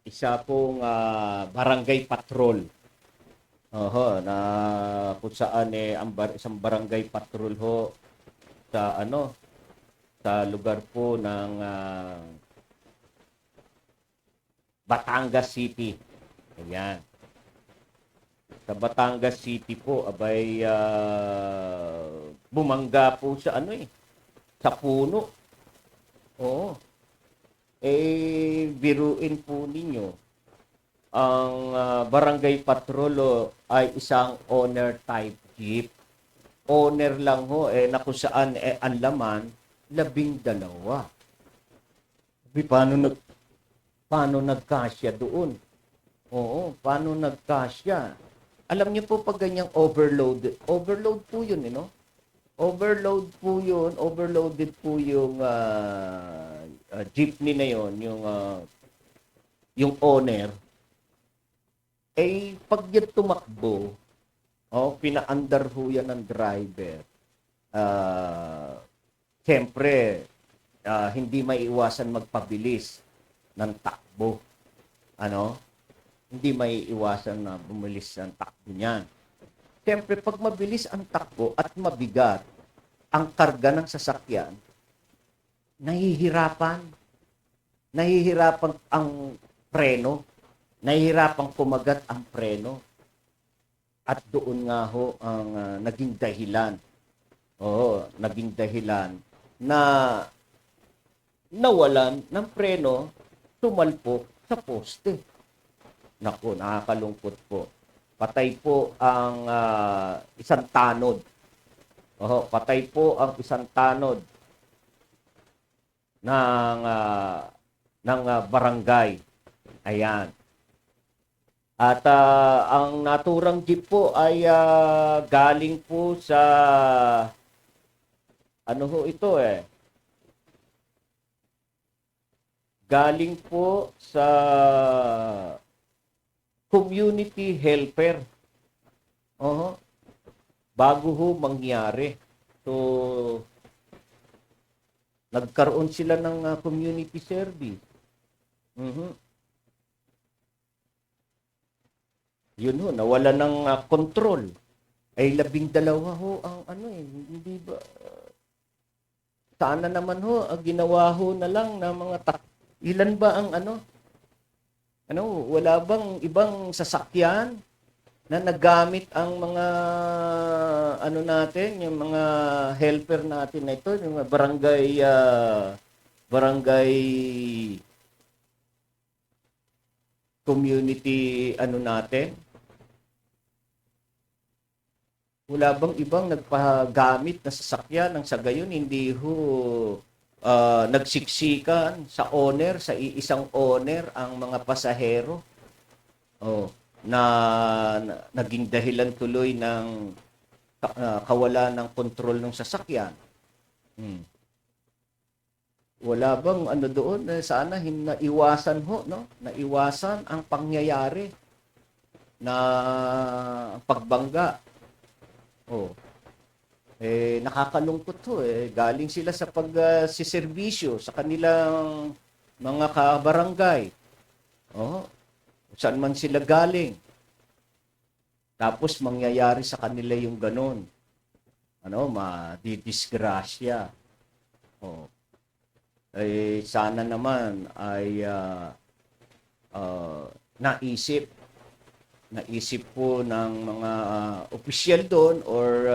isa pong barangay patrol. Oho, na kung saan isang barangay patrol ho sa sa lugar po ng Batangas City. Ayan. Sa Batangas City po, abay bumangga po sa sa puno. Oo. Biruin po ninyo. Ang barangay patrol ay isang owner type jeep. Owner lang ho, na kung saan ang laman, 12. Paano nagkasya doon? Oo, paano nagkasya? Alam niyo po pag ganyang overload po yun, Overload po yun, overloaded po yung jeepney na yun, yung owner. Pag yan tumakbo, pina-under ho yan ng driver. Siyempre, hindi maiiwasan magpabilis ng takbo. Hindi maiiwasan na bumilis ang takbo niyan. Siyempre, pag mabilis ang takbo at mabigat ang karga ng sasakyan, nahihirapan ang preno. Nahihirapang kumagat ang preno. At doon nga ho ang naging dahilan. Naging dahilan na nawalan ng preno, tumalpok sa poste. Naku, nakakalungkot po. Patay po ang isang tanod. Patay po ang isang tanod ng barangay. Ayan. At ang naturang jeep po ay galing po sa galing po sa community helper. Bago ho mangyari. So, nagkaroon sila ng community service. Yun ho, nawala ng control. 12 ho ang hindi ba? Sana naman ho, ginawa ho na lang na mga ilan ba ang wala bang ibang sasakyan na nagamit ang mga natin, yung mga helper natin na ito, yung mga barangay community natin. Wala bang ibang nagpagamit na sasakyan ng sa gayon hindi ho nagsiksikan sa owner, sa iisang owner ang mga pasahero na naging dahilan tuloy ng kawalan ng kontrol ng sasakyan. Wala bang doon sana naiwasan ho, no? Naiwasan ang pangyayari na pagbangga. Nakakalungkot to galing sila sa pagsiservisyo sa kanilang mga kabarangay. Saan man sila galing. Tapos mangyayari sa kanila yung ganon. Madidisgrasya. Sana naman ay naisip po ng mga opisyal doon or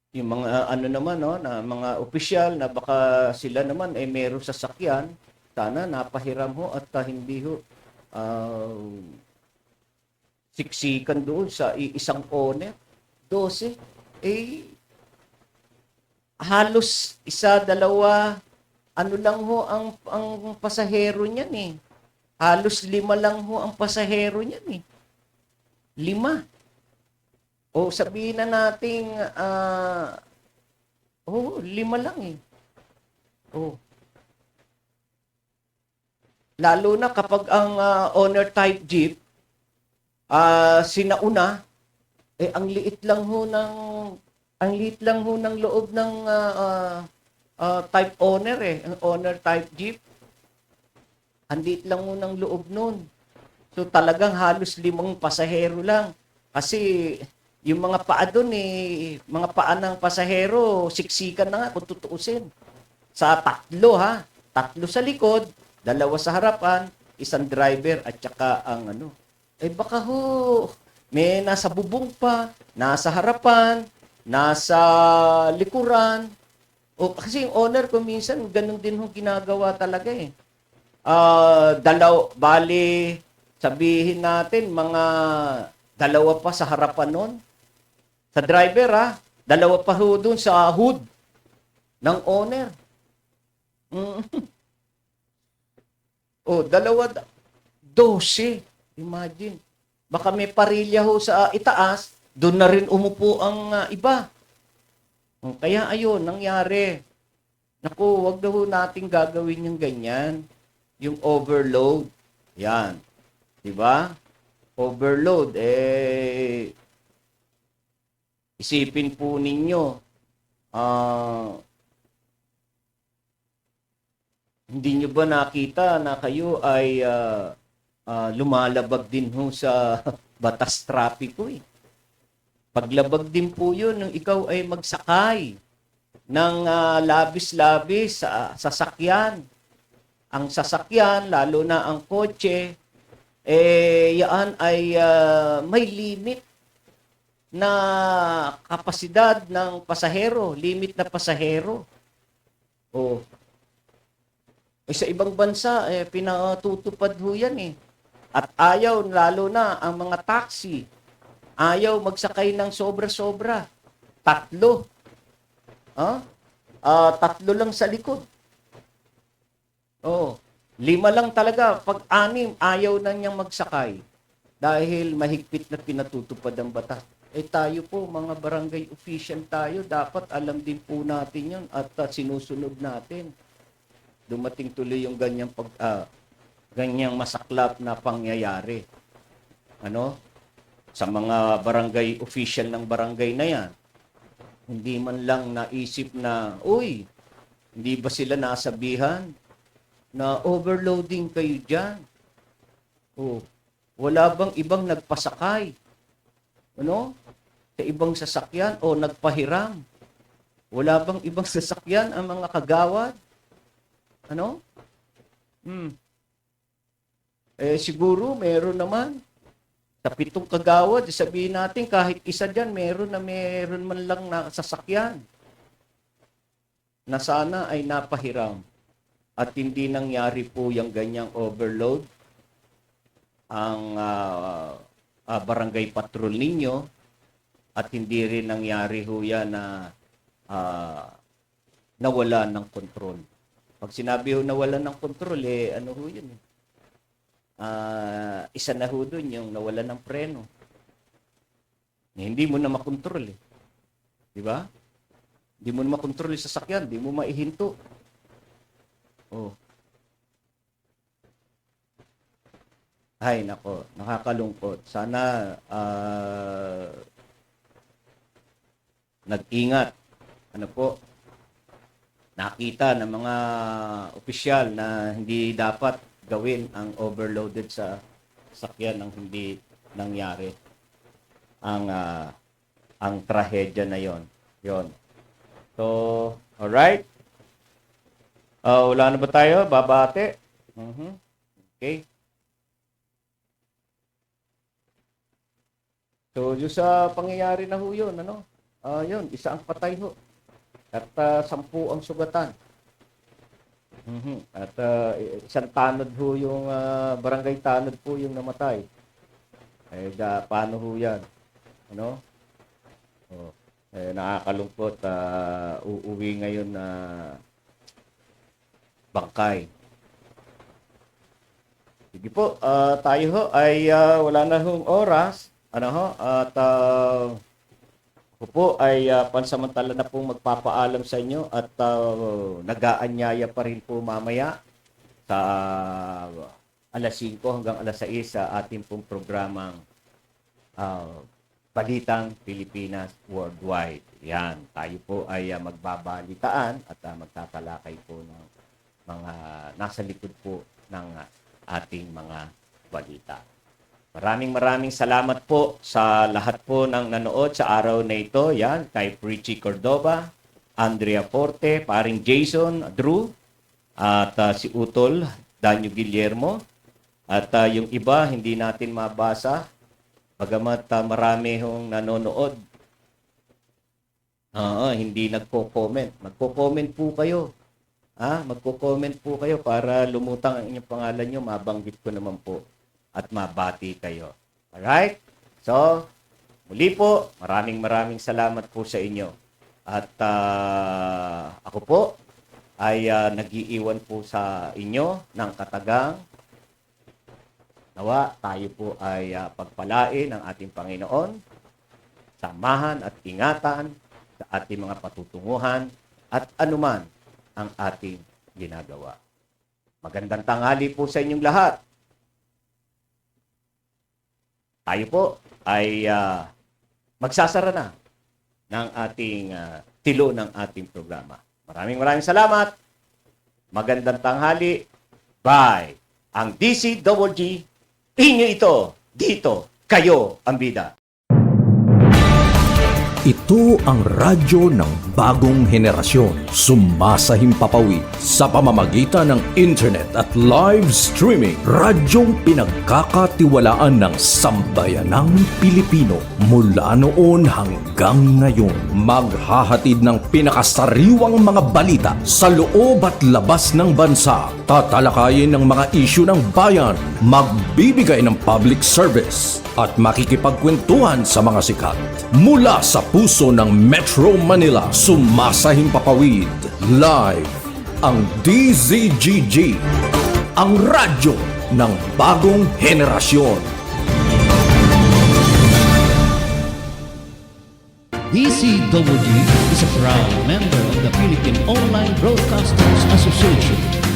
yung mga na mga opisyal na baka sila naman ay mayroong sasakyan, sana napahiram ho at hindi ho siksikan doon sa isang owner. 12 halos 1, 2 ano lang ho ang pasahero niyan eh. Halos 5 lang ho ang pasahero niyan eh. 5. O sabihin na nating 5 lang eh. Oh. Lalo na kapag ang owner type jeep sinauna, ang liit lang ho ng loob ng type owner eh, ang owner type jeep. Ang liit lang ho ng loob nun. So talagang halos 5 pasahero lang. Kasi yung mga paa doon mga paa ng pasahero, siksikan na nga kung tutuusin. Sa 3 ha, 3 sa likod, 2 sa harapan, 1 driver at saka ang ano. Baka ho, may nasa bubong pa, nasa harapan, nasa likuran. O kasi yung owner ko minsan ganun din ho ginagawa talaga eh. Bali, sabihin natin mga 2 pa sa harapan nun. Sa driver 2 pa ho dun sa hood ng owner. O, 12. Imagine. Baka may parilya ho sa itaas, doon na rin umupo ang iba. Kaya ayun, nangyari. Naku, wag na ho natin gagawin yung ganyan. Yung overload. Yan. Diba? Overload. Isipin po ninyo, hindi nyo ba nakita na kayo ay lumalabag din ho sa batas trapiko eh. Paglabag din po yun nung ikaw ay magsakay ng labis-labis sa sasakyan. Ang sasakyan, lalo na ang kotse, yan ay may limit na kapasidad ng pasahero, limit na pasahero. O, sa ibang bansa, pinatutupad ho yan eh. At ayaw, lalo na ang mga taxi, ayaw magsakay ng sobra-sobra. 3. 3 lang sa likod. 5 lang talaga. Pag 6, ayaw na niyang magsakay. Dahil mahigpit na pinatutupad ang batas. Tayo po, mga barangay official tayo, dapat alam din po natin yun at sinusunod natin. Dumating tuloy yung ganyang masaklap na pangyayari. Sa mga barangay official ng barangay na yan, hindi man lang naisip na, uy, hindi ba sila nasabihan na overloading kayo dyan? Wala bang ibang nagpasakay? Sa ibang sasakyan o nagpahiram? Wala bang ibang sasakyan ang mga kagawad? Siguro meron naman. Sa 7 kagawad, sabihin natin kahit isa dyan, meron man lang na sasakyan na sana ay napahiram. At hindi nangyari po yung ganyang overload ang barangay patrol ninyo at hindi rin nangyari ho yan na nawalan ng kontrol. Pag sinabi ho nawalan ng kontrol, ano ho yun? Isa na ho dun yung nawalan ng preno. Hindi mo na makontrol eh. Di ba? Hindi mo na makontrol yung sasakyan, hindi mo maihinto. Ay, nako, nakakalungkot. Sana nag-ingat. Nakita ng mga opisyal na hindi dapat gawin ang overloaded sa sakyan ng hindi nangyari ang trahedya na yon. So, alright. Wala na ba tayo? Babate? Okay. So, yung sa pangyayari na ho yun, yun, isa ang patay ho. At 10 ang sugatan. At isang tanod ho yung barangay tanod po yung namatay. Paano ho yan? Nakakalungkot. Uuwi ngayon na bangkay. Sige po, tayo ho ay wala na hong oras. At ako po ay pansamantala na pong magpapaalam sa inyo at nag-aanyaya pa rin po mamaya sa alas 5 hanggang alas 6 sa ating pong programang Balitang Pilipinas Worldwide. Yan, tayo po ay magbabalitaan at magtatalakay po ng mga nasa likod po ng ating mga balita. Maraming salamat po sa lahat po ng nanood sa araw na ito. Yan, kay Richie Cordova, Andrea Forte, paring Jason, Drew, at si Utol, Danyo Guillermo. At yung iba, hindi natin mabasa. Bagamat marami hong nanonood, hindi nagko-comment. Magko-comment po kayo. Magko-comment po kayo para lumutang ang inyong pangalan nyo. Mabanggit ko naman po at mabati kayo. Alright? So, muli po, maraming salamat po sa inyo. At ako po ay nag-iiwan po sa inyo ng katagang. Nawa, tayo po ay pagpalain ng ating Panginoon, samahan at ingatan sa ating mga patutunguhan at anuman ang ating ginagawa. Magandang tanghali po sa inyong lahat. Tayo po ay magsasara na ng ating tilo ng ating programa. Maraming salamat. Magandang tanghali. Bye. Ang DCWG, inyo ito, dito, kayo ang bida. Ito ang radyo ng bagong henerasyon. Sumasahimpapawid sa pamamagitan ng internet at live streaming. Radyong pinagkakatiwalaan ng sambayanang Pilipino. Mula noon hanggang ngayon, maghahatid ng pinakasariwang mga balita sa loob at labas ng bansa. Tatalakayin ng mga isyu ng bayan. Magbibigay ng public service at makikipagkwentuhan sa mga sikat. Mula sa puso ng Metro Manila, sumasahimpapawid live ang DZGG, ang radyo ng bagong henerasyon. DCWG is a proud member of the Philippine Online Broadcasters Association.